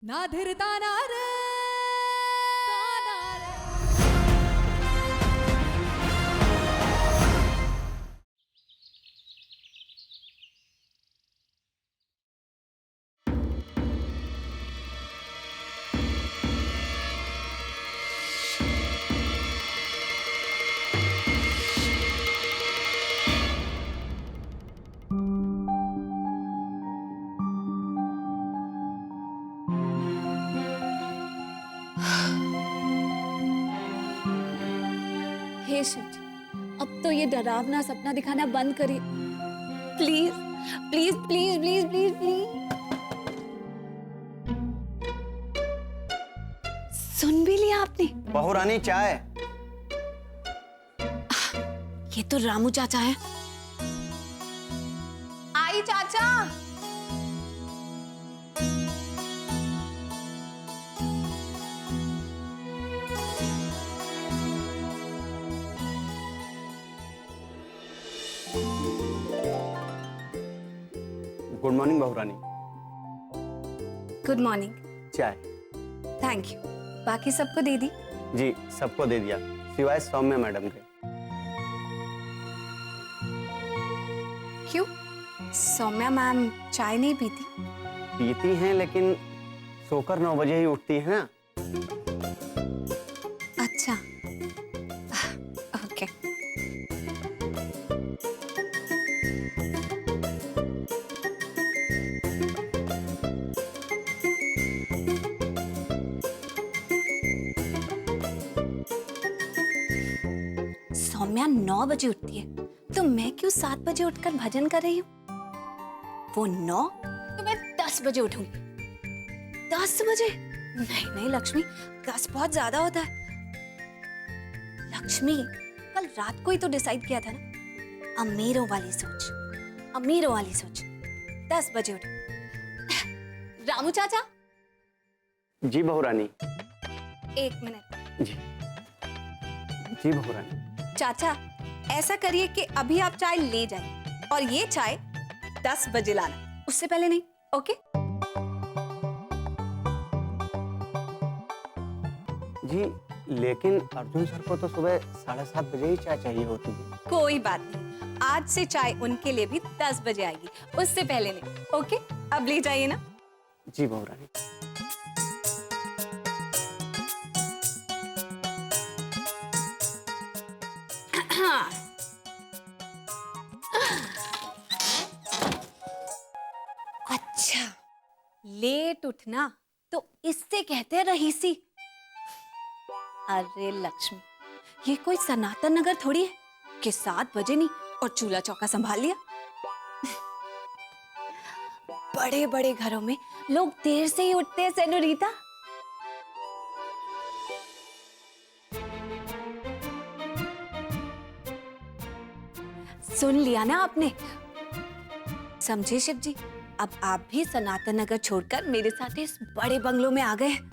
ना धीरता ना रे हे शिव जी, अब तो ये डरावना सपना दिखाना बंद करिए please please please please please please. सुन भी लिया आपने? बहू रानी चाय। ये तो रामू चाचा है। आई चाचा। गुड मॉर्निंग बहू रानी। Good morning. चाय। Thank you. बाकी सबको दे दी? जी सबको दे दिया सिवाय सौम्या मैडम के। क्यों? सौम्या मैम चाय नहीं पीती? पीती हैं लेकिन सोकर 9 बजे ही उठती है ना। अच्छा ओके। सौम्या 9 बजे उठती है तो मैं क्यों 7 बजे उठकर भजन कर रही हूँ? वो 9 तो मैं 10 बजे उठूंगी। 10 बजे? नहीं नहीं लक्ष्मी, 10 बहुत ज्यादा होता है। लक्ष्मी, कल रात को ही तो डिसाइड किया था ना, अमीरों वाली सोच, अमीरों वाली सोच। 10 बजे उठ। रामू चाचा। जी बहू रानी। 1 मिनट। जी जी बहू रानी। चाचा ऐसा करिए कि अभी आप चाय ले जाइए और ये चाय 10 बजे लाना, उससे पहले नहीं। ओके? जी लेकिन अर्जुन सर को तो सुबह 7:30 बजे ही चाय चाहिए होती है। कोई बात नहीं, आज से चाय उनके लिए भी 10 बजे आएगी, उससे पहले नहीं। ओके? अब ले जाइए ना। जी बहू रानी। अच्छा, लेट उठना तो इससे कहते हैं रहीसी। अरे लक्ष्मी, ये कोई सनातन नगर थोड़ी है कि 7 बजे नहीं और चूल्हा चौका संभाल लिया। बड़े बड़े घरों में लोग देर से ही उठते हैं सेनोरीता। सुन लिया ना आपने? समझे शिव जी, अब आप भी सनातन नगर छोड़कर मेरे साथ इस बड़े बंगलों में आ गए हैं।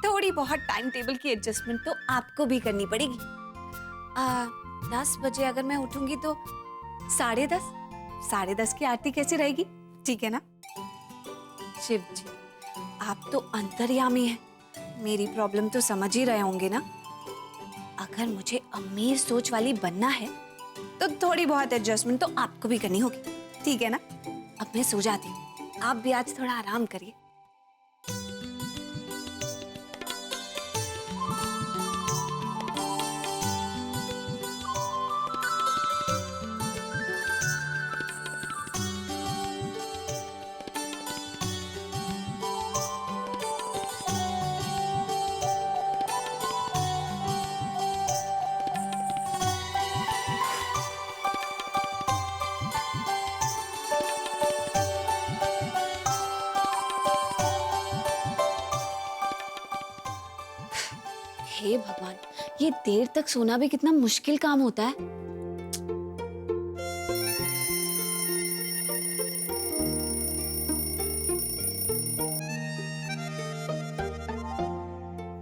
थोड़ी बहुत टाइम टेबल की एडजस्टमेंट तो आपको भी करनी पड़ेगी। 10 बजे अगर मैं उठूंगी तो 10:30, 10:30 की आरती कैसे रहेगी? ठीक है ना? शिव जी, आप तो अंतर्यामी हैं, मेरी प्रॉब्लम तो समझ ही रहे होंगे ना। अगर मुझे अमीर सोच वाली बनना है तो थोड़ी बहुत एडजस्टमेंट तो आपको भी करनी होगी, ठीक है ना? अब मैं सो जाती हूँ, आप भी आज थोड़ा आराम करिए। हे भगवान, ये देर तक सोना भी कितना मुश्किल काम होता है।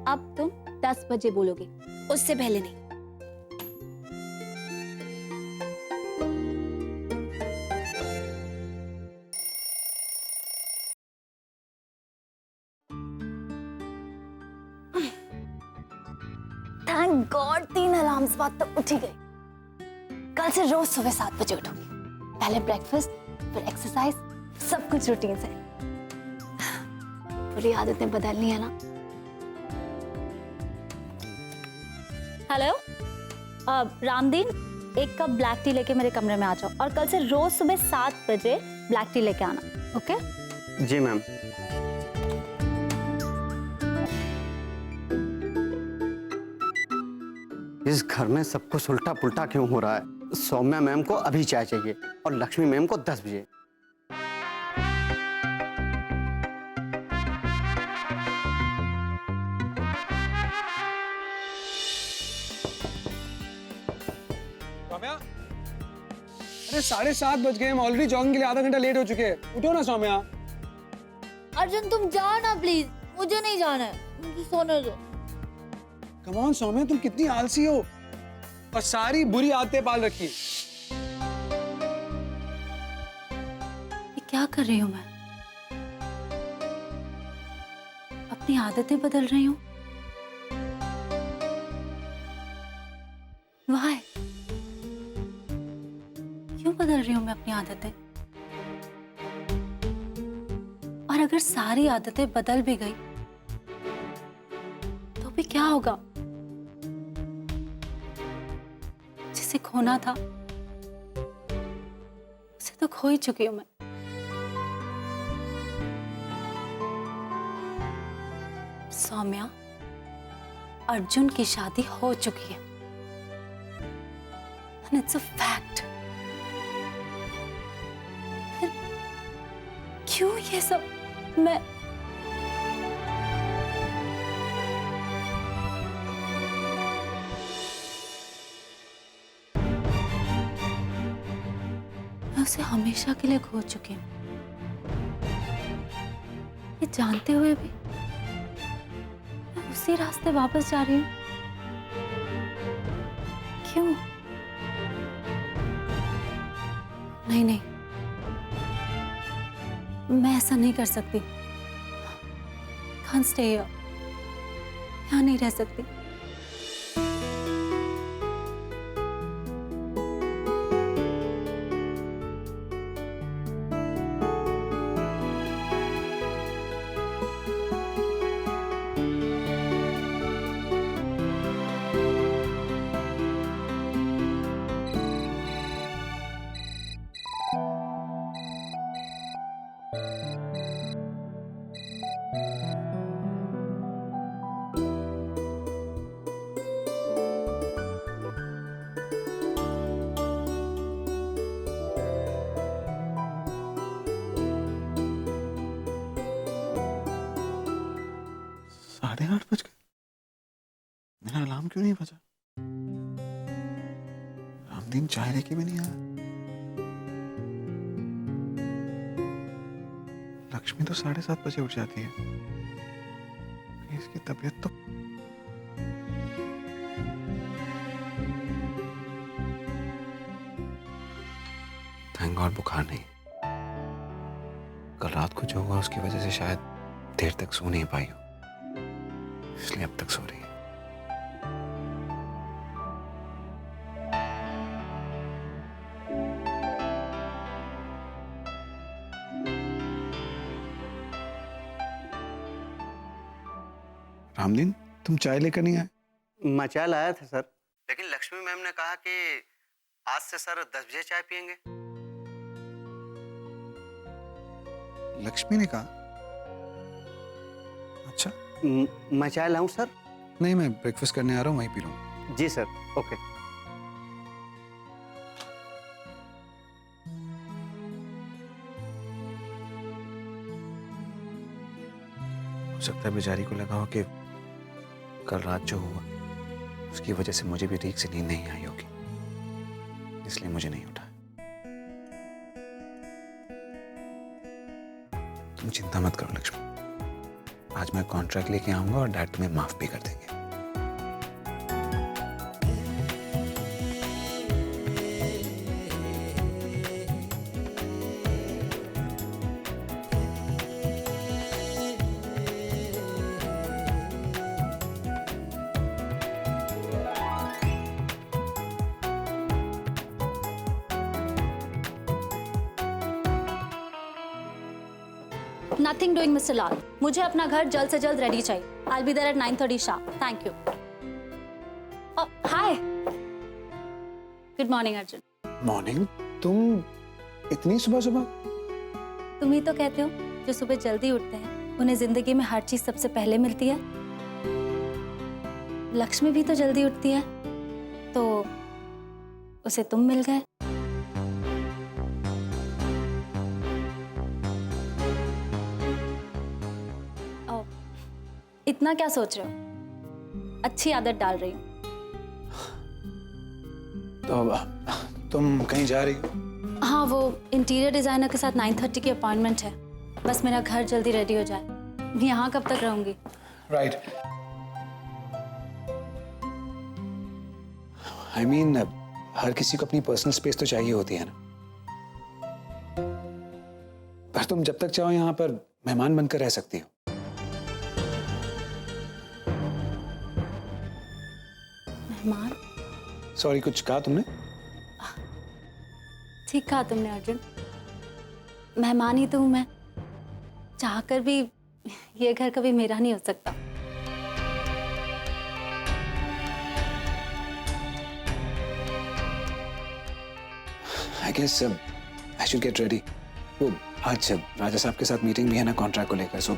अब तुम 10 बजे बोलोगे, उससे पहले नहीं। थैंक गॉड 3 अलार्म्स बाद तो उठ ही गई। कल से रोज सुबह 7 बजे उठूंगी। पहले ब्रेकफास्ट, फिर एक्सरसाइज, सब कुछ रूटीन से। पूरी आदतें बदलनी है ना। हेलो रामदीन, एक कप ब्लैक टी लेके मेरे कमरे में आ जाओ और कल से रोज सुबह 7 बजे ब्लैक टी लेके आना, ओके? जी मैम। इस घर में सब कुछ उल्टा पुल्टा क्यों हो रहा है? सौम्या मैम को अभी चाय चाहिए और लक्ष्मी मैम को 10 बजे। सौम्या, अरे 7:30 बज गए, हम ऑलरेडी जॉगिंग के लिए आधा घंटा लेट हो चुके हैं। उठो ना सौम्या। अर्जुन तुम जाओ ना प्लीज, मुझे नहीं जाना है, मुझे सोने दो। कम ऑन सौम्या, तुम कितनी आलसी हो और सारी बुरी आदतें पाल रखी। ये क्या कर रही हूँ मैं? अपनी आदतें बदल रही हूँ। Why? क्यों बदल रही हूँ मैं अपनी आदतें? और अगर सारी आदतें बदल भी गई तो भी क्या होगा? जिसे खोना था उसे तो खो ही चुकी हूं मैं। सौम्या, अर्जुन की शादी हो चुकी है and it's a fact। फिर क्यों ये सब मैं उसे हमेशा के लिए खो चुकी हूं। ये जानते हुए भी मैं उसी रास्ते वापस जा रही हूं। क्यों? नहीं नहीं, मैं ऐसा नहीं कर सकती। Can't stay here। यहाँ नहीं रह सकती। साढ़े 8 बज गए, मेरा अलार्म क्यों नहीं बजा? रामदीन चाय लेके भी नहीं आया। लक्ष्मी तो 7:30 बजे उठ जाती है। इसकी तबीयत तो थैंक गॉड बुखार नहीं। कल रात को जो हुआ उसकी वजह से शायद देर तक सो नहीं पाई हो, इसलिए अब तक सो रही है। रामदीन, तुम चाय लेकर नहीं आए? मैं चाय लाया था सर, लेकिन लक्ष्मी मैम ने कहा कि आज से सर 10 बजे चाय पियेंगे। लक्ष्मी ने कहा? अच्छा। मैं चाय लाऊं सर? नहीं, मैं ब्रेकफास्ट करने आ रहा हूँ, वहीं पी लूंगा। जी सर, ओके। हो सकता है बेचारी को लगा हो कि कल रात जो हुआ उसकी वजह से मुझे भी ठीक से नींद नहीं आई होगी, इसलिए मुझे नहीं उठा। तुम चिंता मत करो लक्ष्मी, आज मैं कॉन्ट्रैक्ट लेके आऊंगा और डैड तुम्हें माफ भी कर देंगे। नथिंग डूइंग मिस्टर लाल, मुझे अपना घर जल्द से जल्द रेडी चाहिए। I will be there at 9:30 sharp. Thank you. Hi, good morning Arjun. Morning? तुम इतनी सुबह सुबह? तुम ही तो कहते हो जो सुबह जल्दी उठते हैं उन्हें जिंदगी में हर चीज सबसे पहले मिलती है। लक्ष्मी भी तो जल्दी उठती है, तो उसे तुम मिल गए। इतना क्या सोच रहे हो? अच्छी आदत डाल रही हूँ। तो अब तुम कहीं जा रही हो? हाँ, वो इंटीरियर डिजाइनर के साथ 9:30 की अपॉइंटमेंट है। बस मेरा घर जल्दी रेडी हो जाए। यहाँ कब तक रहूंगी? राइट। आई मीन हर किसी को अपनी पर्सनल स्पेस तो चाहिए होती है ना। पर तुम जब तक चाहो यहाँ पर मेहमान बनकर रह सकती हो। मेहमान? सॉरी, कुछ कहा तुमने? ठीक कहा तुमने अर्जुन, मेहमान ही तो हूं मैं। चाहकर भी ये घर कभी मेरा नहीं हो सकता। I guess I should get ready. वो आज राजा साहब के साथ मीटिंग भी है ना कॉन्ट्रैक्ट को लेकर, so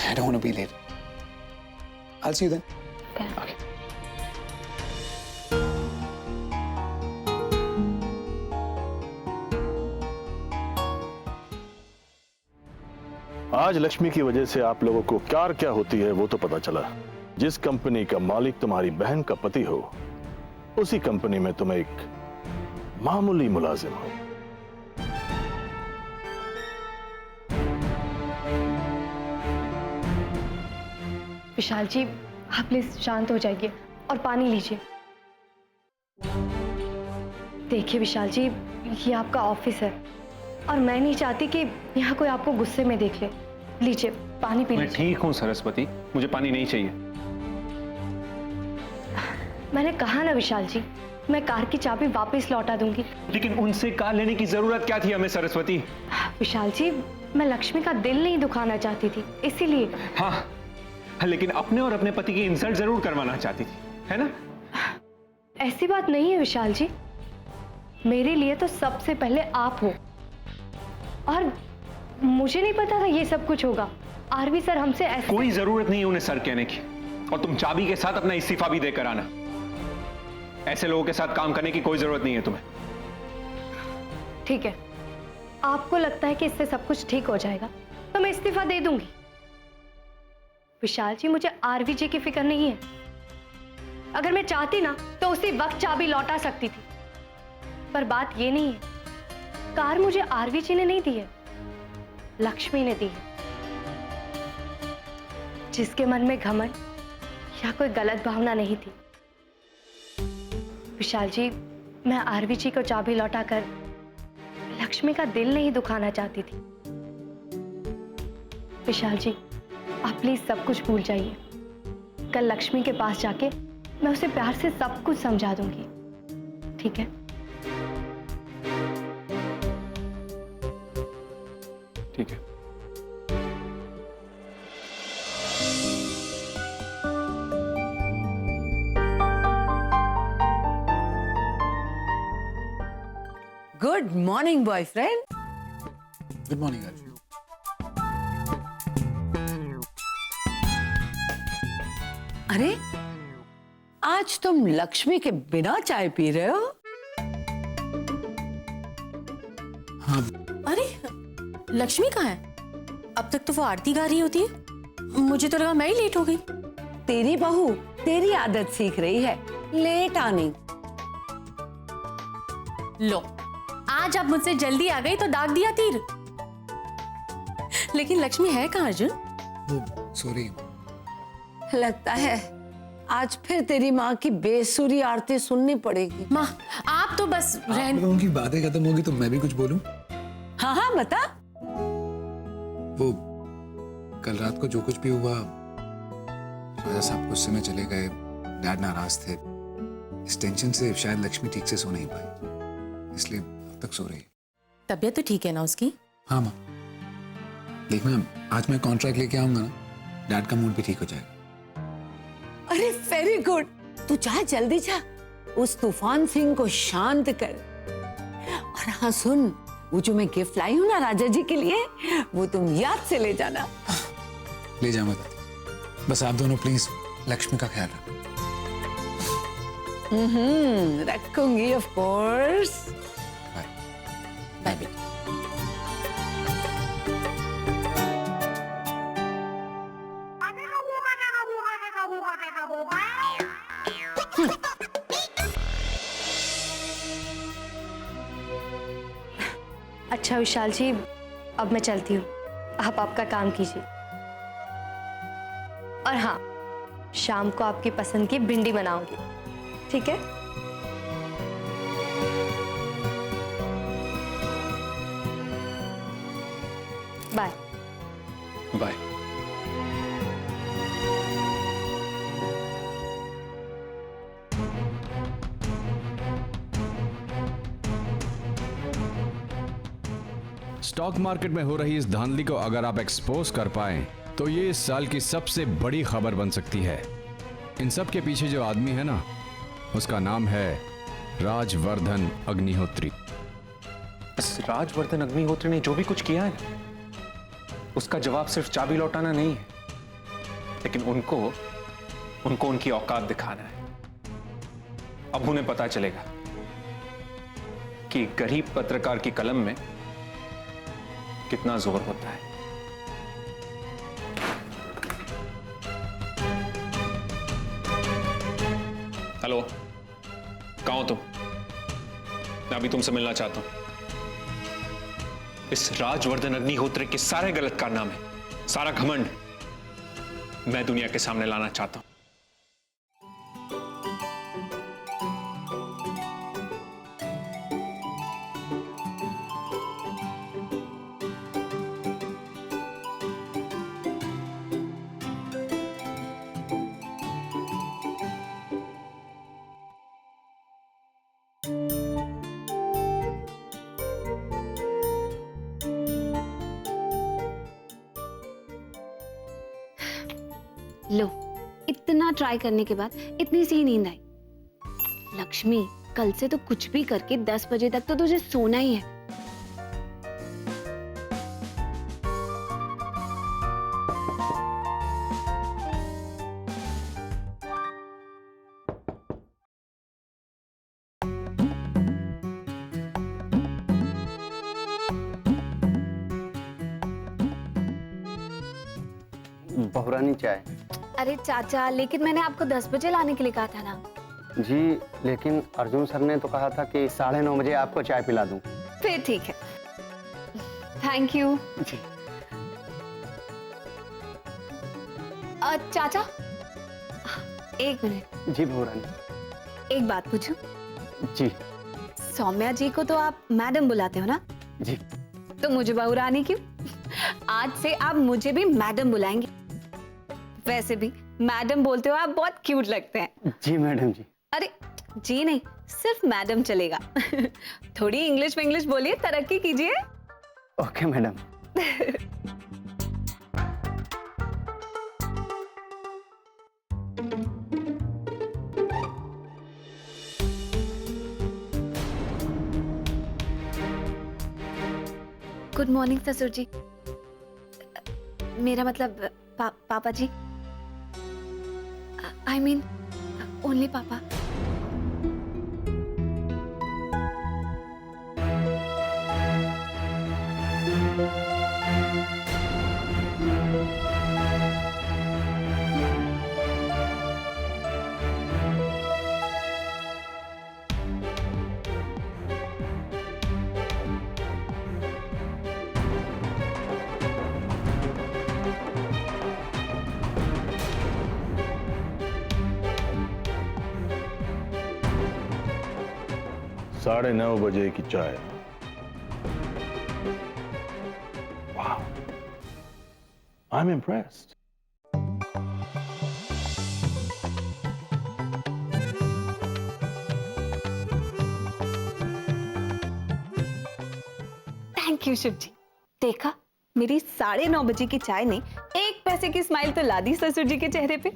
I don't want to be late. I'll see you then. Okay. आज लक्ष्मी की वजह से आप लोगों को क्या होती है वो तो पता चला। जिस कंपनी का मालिक तुम्हारी बहन का पति हो, उसी कंपनी में तुम एक मामूली मुलाजिम हो। विशाल जी, आप प्लीज शांत हो जाइए और पानी लीजिए। देखिए विशाल जी, ये आपका ऑफिस है और मैं नहीं चाहती कि यहाँ कोई आपको गुस्से में देख ले। लीजिए पानी पी लीजिए। मैं ठीक हूँ सरस्वती, मुझे पानी नहीं चाहिए। मैंने कहा ना विशाल जी, मैं कार की चाबी वापस लौटा दूंगी। लेकिन उनसे कार लेने की जरूरत क्या थी हमें सरस्वती? विशाल जी, मैं लक्ष्मी का दिल नहीं दुखाना चाहती थी, इसीलिए। हाँ, लेकिन अपने और अपने पति की इंसल्ट जरूर करवाना चाहती थी, है ना? ऐसी बात नहीं है विशाल जी, मेरे लिए तो सबसे पहले आप हो और मुझे नहीं पता था ये सब कुछ होगा। आरवी सर हमसे ऐसे। कोई जरूरत नहीं है उन्हें सर कहने की, और तुम चाबी के साथ अपना इस्तीफा भी देकर आना। ऐसे लोगों के साथ काम करने की कोई जरूरत नहीं है तुम्हें। ठीक है, आपको लगता है कि इससे सब कुछ ठीक हो जाएगा तो मैं इस्तीफा दे दूंगी। विशाल जी, मुझे आरवी जी की फिक्र नहीं है। अगर मैं चाहती ना तो उसी वक्त चाबी लौटा सकती थी, पर बात ये नहीं है। कार मुझे आरवी जी ने नहीं दी है, लक्ष्मी ने दी है। जिसके मन में घमंड या कोई गलत भावना नहीं थी। विशाल जी, मैं आरवी जी को चाबी लौटाकर लक्ष्मी का दिल नहीं दुखाना चाहती थी। विशाल जी, आप प्लीज सब कुछ भूल जाइए। कल लक्ष्मी के पास जाके मैं उसे प्यार से सब कुछ समझा दूंगी, ठीक है? ठीक है। Good morning boyfriend. Good morning Arjun. अरे आज तुम लक्ष्मी के बिना चाय पी रहे हो? हाँ। अरे लक्ष्मी कहाँ है? अब तक तो वो आरती गा रही होती है। मुझे तो लगा मैं ही लेट हो गई। तेरी बहू तेरी आदत सीख रही है, लेट आने। लो, आज आप मुझसे जल्दी आ गई तो दाग दिया तीर। लेकिन लक्ष्मी है कहाँ अर्जुन? वो सॉरी। लगता है आज फिर तेरी माँ की बेसुरी आरती सुननी पड़ेगी। माँ, आप तो बस आप लोगों की बातें खत्म होगी तो मैं भी कुछ बोलूं? हाँ हाँ बता। वो कल रात को जो कुछ भी हुआ, राजा साहब गुस्से में चले गए, डैड नाराज थे। इस टेंशन से शायद लक्ष्मी ठीक से सो नहीं पाई, इसलिए अब तक सो रही है। तबीयत तो ठीक है ना उसकी? हाँ माँ, देखना, आज मैं कॉन्ट्रैक्ट लेके आऊंगा ना, डैड का मूड भी ठीक हो जाएगा। अरे वेरी गुड, तू जा जल्दी जा, उस तूफान सिंह को शांत कर। और हाँ सुन, वो जो मैं गिफ्ट लाई हूँ ना राजा जी के लिए, वो तुम याद से ले जाना। ले जाऊंगा दादी, बस आप दोनों प्लीज लक्ष्मी का ख्याल रखो। रखूंगी ऑफ कोर्स। बाय। बाय बेटा। अच्छा विशाल जी, अब मैं चलती हूँ, आप आपका काम कीजिए। और हाँ, शाम को आपकी पसंद की भिंडी बनाऊंगी, ठीक है? बाय। बाय। स्टॉक मार्केट में हो रही इस धांधली को अगर आप एक्सपोज कर पाएं तो ये इस साल की सबसे बड़ी खबर बन सकती है। इन सब के पीछे जो आदमी है ना, उसका नाम है राजवर्धन अग्निहोत्री। इस राजवर्धन अग्निहोत्री ने जो भी कुछ किया है ना, उसका जवाब सिर्फ चाबी लौटाना नहीं है, लेकिन उनको उनकी औकात दिखाना है। अब उन्हें पता चलेगा कि गरीब पत्रकार की कलम में कितना जोर होता है। हेलो, कहां हो तुम? मैं अभी तुमसे मिलना चाहता हूं। इस राजवर्धन अग्निहोत्री के सारे गलत कारनामे, सारा घमंड मैं दुनिया के सामने लाना चाहता हूं। लो, इतना ट्राई करने के बाद इतनी सी नींद आई। लक्ष्मी, कल से तो कुछ भी करके 10 बजे तक तो तुझे सोना ही है। बहुरानी चाय। अरे चाचा, लेकिन मैंने आपको 10 बजे लाने के लिए कहा था ना। जी, लेकिन अर्जुन सर ने तो कहा था कि 9:30 बजे आपको चाय पिला दूं। फिर ठीक है, थैंक यू। जी। चाचा, एक मिनट। जी बहुरानी। एक बात पूछूं? जी। सौम्या जी को तो आप मैडम बुलाते हो ना? जी। तो मुझे बहुरानी क्यों? आज से आप मुझे भी मैडम बुलाएंगे। वैसे भी मैडम बोलते हो आप बहुत क्यूट लगते हैं। जी मैडम जी। अरे जी नहीं, सिर्फ मैडम चलेगा। थोड़ी इंग्लिश में इंग्लिश बोलिए, तरक्की कीजिए। Okay madam. गुड मॉर्निंग ससुर जी। मेरा मतलब पापा जी। आई मीन ओनली पापा। साढ़े 9 बजे की चाय। वाह, I'm impressed. Thank you Shiv ji. देखा, मेरी 9:30 बजे की चाय ने 1 पैसे की स्माइल तो ला दी ससुर जी के चेहरे पे।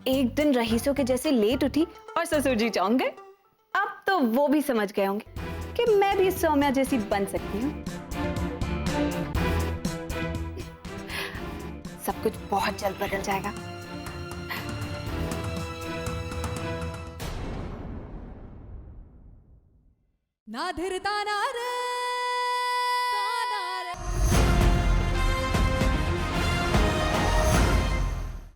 एक दिन रईसों के जैसे लेट उठी और ससुर जी चौंक गए। अब तो वो भी समझ गए होंगे कि मैं भी सौम्या जैसी बन सकती हूँ। सब कुछ बहुत जल्द बदल जाएगा। ना धीरता ना रे